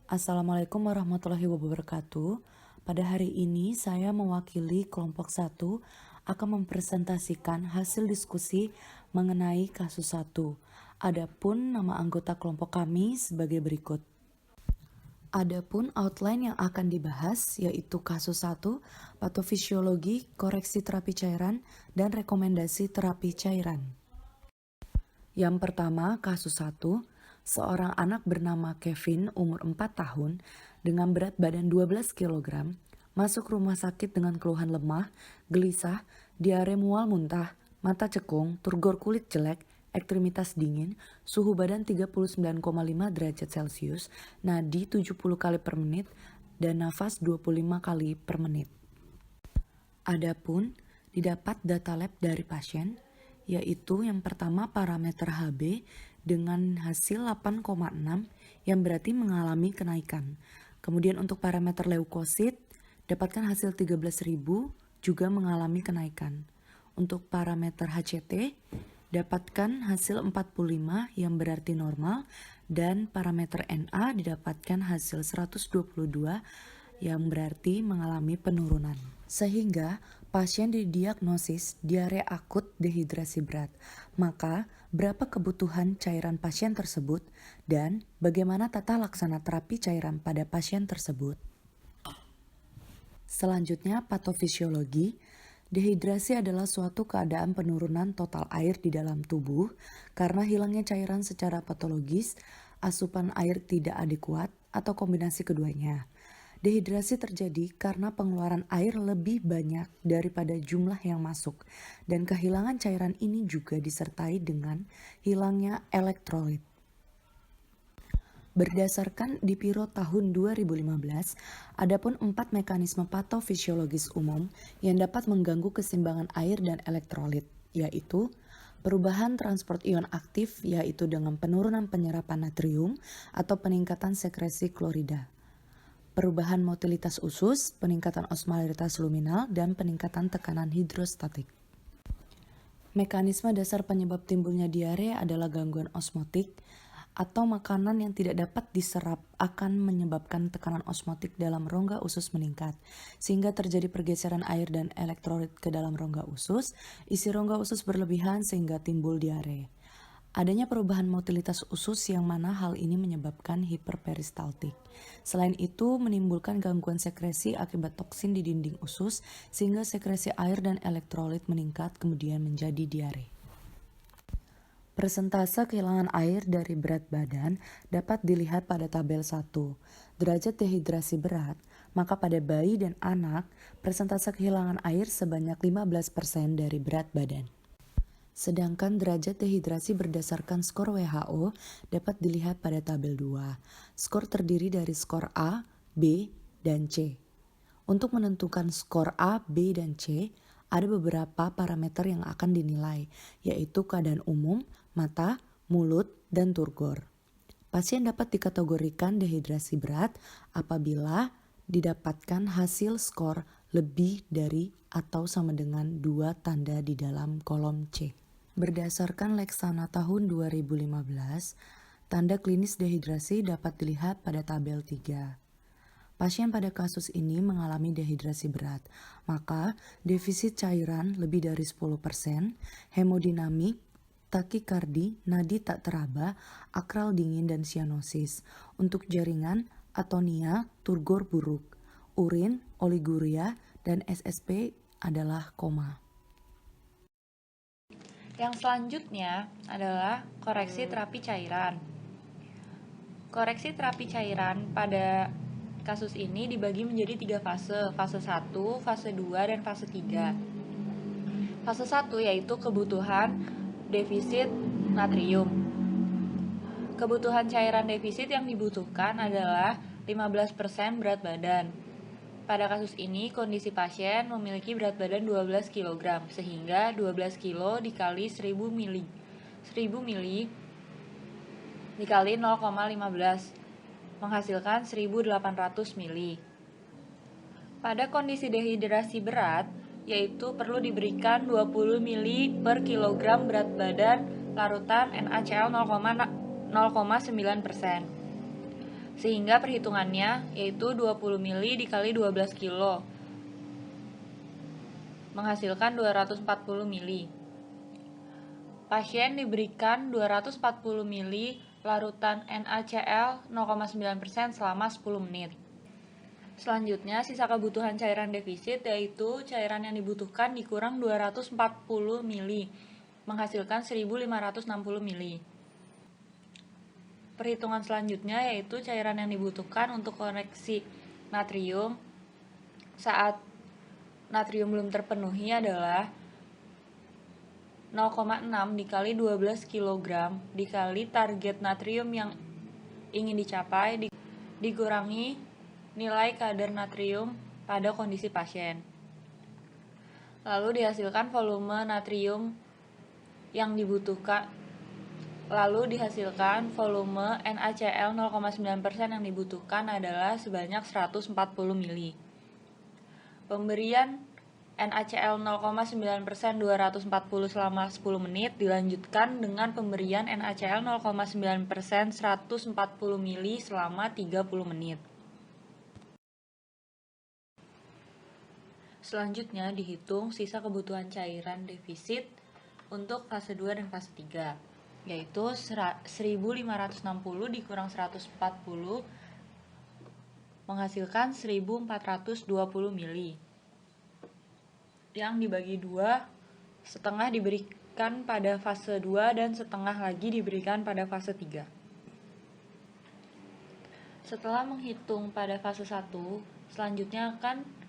Assalamualaikum warahmatullahi wabarakatuh. Pada hari ini saya mewakili kelompok 1 akan mempresentasikan hasil diskusi mengenai kasus 1. Adapun nama anggota kelompok kami sebagai berikut. Adapun outline yang akan dibahas yaitu kasus 1, patofisiologi, koreksi terapi cairan, dan rekomendasi terapi cairan. Yang pertama, kasus 1, seorang anak bernama Kevin, umur 4 tahun, dengan berat badan 12 kg, masuk rumah sakit dengan keluhan lemah, gelisah, diare mual muntah, mata cekung, turgor kulit jelek, ekstremitas dingin, suhu badan 39,5 derajat Celcius, nadi 70 kali per menit, dan nafas 25 kali per menit. Adapun didapat data lab dari pasien, yaitu yang pertama parameter HB dengan hasil 8,6 yang berarti mengalami kenaikan. Kemudian untuk parameter leukosit dapatkan hasil 13.000 juga mengalami kenaikan. Untuk parameter HCT dapatkan hasil 45 yang berarti normal dan parameter NA didapatkan hasil 122 yang berarti mengalami penurunan. Sehingga pasien didiagnosis diare akut dehidrasi berat. Maka, berapa kebutuhan cairan pasien tersebut dan bagaimana tata laksana terapi cairan pada pasien tersebut? Selanjutnya, patofisiologi. Dehidrasi adalah suatu keadaan penurunan total air di dalam tubuh karena hilangnya cairan secara patologis, asupan air tidak adekuat, atau kombinasi keduanya. Dehidrasi terjadi karena pengeluaran air lebih banyak daripada jumlah yang masuk, dan kehilangan cairan ini juga disertai dengan hilangnya elektrolit. Berdasarkan Dipiro tahun 2015, adapun 4 mekanisme patofisiologis umum yang dapat mengganggu keseimbangan air dan elektrolit, yaitu perubahan transport ion aktif, yaitu dengan penurunan penyerapan natrium atau peningkatan sekresi klorida. Perubahan motilitas usus, peningkatan osmolaritas luminal, dan peningkatan tekanan hidrostatik. Mekanisme dasar penyebab timbulnya diare adalah gangguan osmotik atau makanan yang tidak dapat diserap akan menyebabkan tekanan osmotik dalam rongga usus meningkat, sehingga terjadi pergeseran air dan elektrolit ke dalam rongga usus, isi rongga usus berlebihan sehingga timbul diare. Adanya perubahan motilitas usus yang mana hal ini menyebabkan hiperperistaltik. Selain itu, menimbulkan gangguan sekresi akibat toksin di dinding usus sehingga sekresi air dan elektrolit meningkat kemudian menjadi diare. Persentase kehilangan air dari berat badan dapat dilihat pada tabel 1. Derajat dehidrasi berat, maka pada bayi dan anak, persentase kehilangan air sebanyak 15% dari berat badan. Sedangkan derajat dehidrasi berdasarkan skor WHO dapat dilihat pada tabel 2. Skor terdiri dari skor A, B, dan C. Untuk menentukan skor A, B, dan C, ada beberapa parameter yang akan dinilai, yaitu keadaan umum, mata, mulut, dan turgor. Pasien dapat dikategorikan dehidrasi berat apabila didapatkan hasil skor lebih dari atau sama dengan 2 tanda di dalam kolom C. Berdasarkan Leksana tahun 2015, tanda klinis dehidrasi dapat dilihat pada tabel 3. Pasien pada kasus ini mengalami dehidrasi berat, maka defisit cairan lebih dari 10%, hemodinamik, takikardi, nadi tak teraba, akral dingin, dan sianosis. Untuk jaringan, atonia, turgor buruk, urin, oliguria, dan SSP adalah koma. Yang selanjutnya adalah koreksi terapi cairan. Koreksi terapi cairan pada kasus ini dibagi menjadi 3 fase, fase 1, fase 2, dan fase 3. Fase 1 yaitu kebutuhan defisit natrium. Kebutuhan cairan defisit yang dibutuhkan adalah 15% berat badan. Pada kasus ini, kondisi pasien memiliki berat badan 12 kg, sehingga 12 kg dikali 1000 mili dikali 0,15 menghasilkan 1800 mili. Pada kondisi dehidrasi berat, yaitu perlu diberikan 20 mili per kilogram berat badan larutan NaCl 0,9%. Sehingga perhitungannya yaitu 20 mili dikali 12 kilo menghasilkan 240 mili. Pasien diberikan 240 mili larutan NaCl 0,9% selama 10 menit. Selanjutnya, sisa kebutuhan cairan defisit yaitu cairan yang dibutuhkan dikurang 240 mili, menghasilkan 1560 mili. Perhitungan selanjutnya yaitu cairan yang dibutuhkan untuk koreksi natrium saat natrium belum terpenuhi adalah 0,6 dikali 12 kg dikali target natrium yang ingin dicapai dikurangi nilai kadar natrium pada kondisi pasien. Lalu dihasilkan volume natrium yang dibutuhkan. Lalu dihasilkan volume NaCl 0,9% yang dibutuhkan adalah sebanyak 140 mili. Pemberian NaCl 0,9% 240 selama 10 menit dilanjutkan dengan pemberian NaCl 0,9% 140 mili selama 30 menit. Selanjutnya dihitung sisa kebutuhan cairan defisit untuk fase 2 dan fase 3, yaitu 1560 dikurang 140 menghasilkan 1420 mili. Yang dibagi 2, setengah diberikan pada fase 2 dan setengah lagi diberikan pada fase 3. Setelah menghitung pada fase 1, selanjutnya akan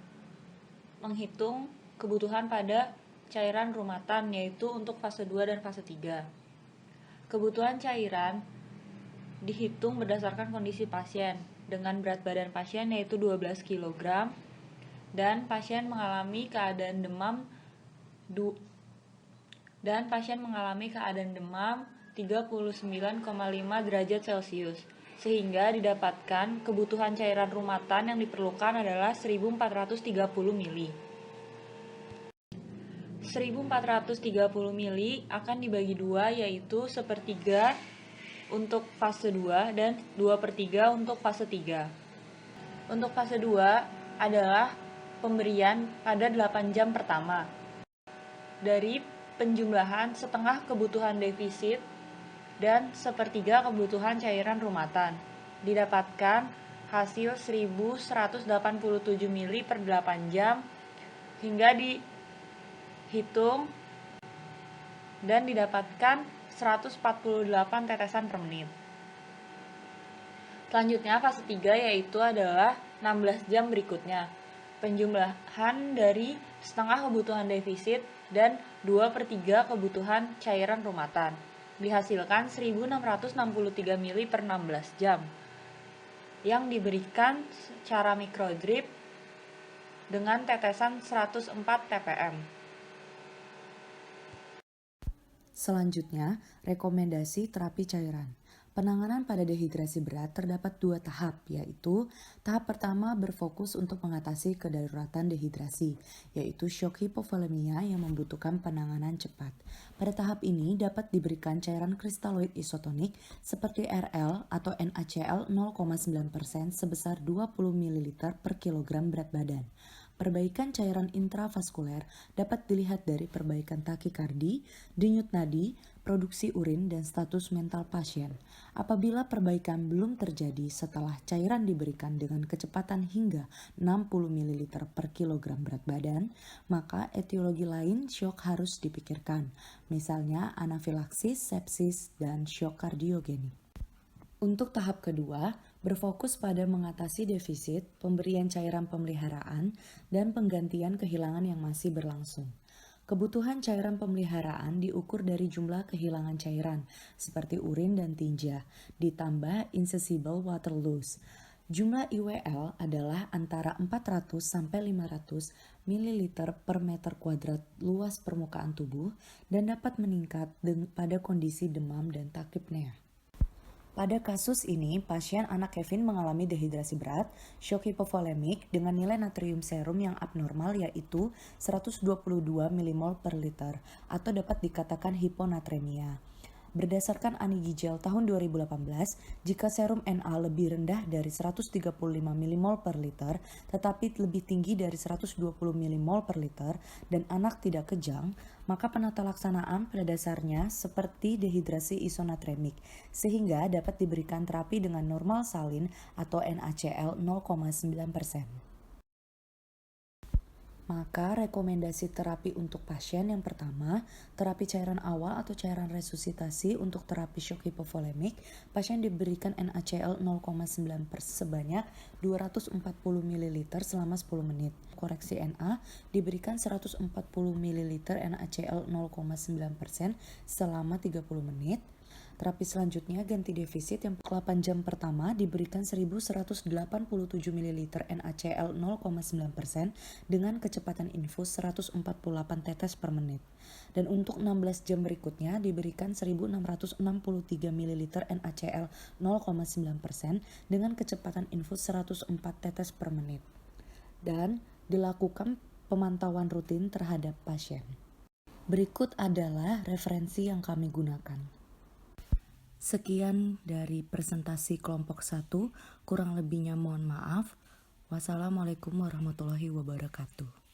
menghitung kebutuhan pada cairan rumatan yaitu untuk fase 2 dan fase 3. Kebutuhan cairan dihitung berdasarkan kondisi pasien dengan berat badan pasien yaitu 12 kg dan pasien mengalami keadaan demam 39,5 derajat Celcius, sehingga didapatkan kebutuhan cairan rumatan yang diperlukan adalah 1430 mili. 1430 mili akan dibagi 2 yaitu 1/3 untuk fase 2 dan 2/3 untuk fase 3. Untuk fase 2 adalah pemberian pada 8 jam pertama. Dari penjumlahan setengah kebutuhan defisit dan 1/3 kebutuhan cairan rumatan. Didapatkan hasil 1187 mili per 8 jam hingga dihitung dan didapatkan 148 tetesan per menit. Selanjutnya fase 3 yaitu adalah 16 jam berikutnya. Penjumlahan dari setengah kebutuhan defisit dan 2/3 kebutuhan cairan rumatan. Dihasilkan 1663 mili per 16 jam yang diberikan secara mikrodrip dengan tetesan 104 ppm. Selanjutnya, rekomendasi terapi cairan. Penanganan pada dehidrasi berat terdapat 2 tahap, yaitu tahap pertama berfokus untuk mengatasi kedaruratan dehidrasi, yaitu shock hipovolemia yang membutuhkan penanganan cepat. Pada tahap ini dapat diberikan cairan kristaloid isotonik seperti RL atau NaCl 0,9% sebesar 20 ml per kilogram berat badan. Perbaikan cairan intravaskuler dapat dilihat dari perbaikan takikardi, denyut nadi, produksi urin, dan status mental pasien. Apabila perbaikan belum terjadi setelah cairan diberikan dengan kecepatan hingga 60 ml per kilogram berat badan, maka etiologi lain shock harus dipikirkan, misalnya anafilaksis, sepsis, dan shock kardiogenik. Untuk tahap kedua, berfokus pada mengatasi defisit, pemberian cairan pemeliharaan, dan penggantian kehilangan yang masih berlangsung. Kebutuhan cairan pemeliharaan diukur dari jumlah kehilangan cairan, seperti urin dan tinja, ditambah insessible water loss. Jumlah IWL adalah antara 400 sampai 500 ml per meter kuadrat luas permukaan tubuh dan dapat meningkat pada kondisi demam dan takipnea. Pada kasus ini, pasien anak Kevin mengalami dehidrasi berat, shock hipovolemik dengan nilai natrium serum yang abnormal yaitu 122 mmol per liter atau dapat dikatakan hiponatremia. Berdasarkan Anigigel tahun 2018, jika serum Na lebih rendah dari 135 mmol per liter, tetapi lebih tinggi dari 120 mmol per liter, dan anak tidak kejang, maka penata laksanaan pada dasarnya seperti dehidrasi isonatremik, sehingga dapat diberikan terapi dengan normal salin atau NaCl 0,9%. Maka rekomendasi terapi untuk pasien yang pertama, terapi cairan awal atau cairan resusitasi untuk terapi shock hipovolemik, pasien diberikan NaCl 0,9% sebanyak 240 ml selama 10 menit. Koreksi Na diberikan 140 ml NaCl 0,9% selama 30 menit. Terapi selanjutnya ganti defisit yang 8 jam pertama diberikan 1187 ml NaCl 0,9% dengan kecepatan infus 148 tetes per menit. Dan untuk 16 jam berikutnya diberikan 1663 ml NaCl 0,9% dengan kecepatan infus 104 tetes per menit. Dan dilakukan pemantauan rutin terhadap pasien. Berikut adalah referensi yang kami gunakan. Sekian dari presentasi kelompok 1, kurang lebihnya mohon maaf. Wassalamualaikum warahmatullahi wabarakatuh.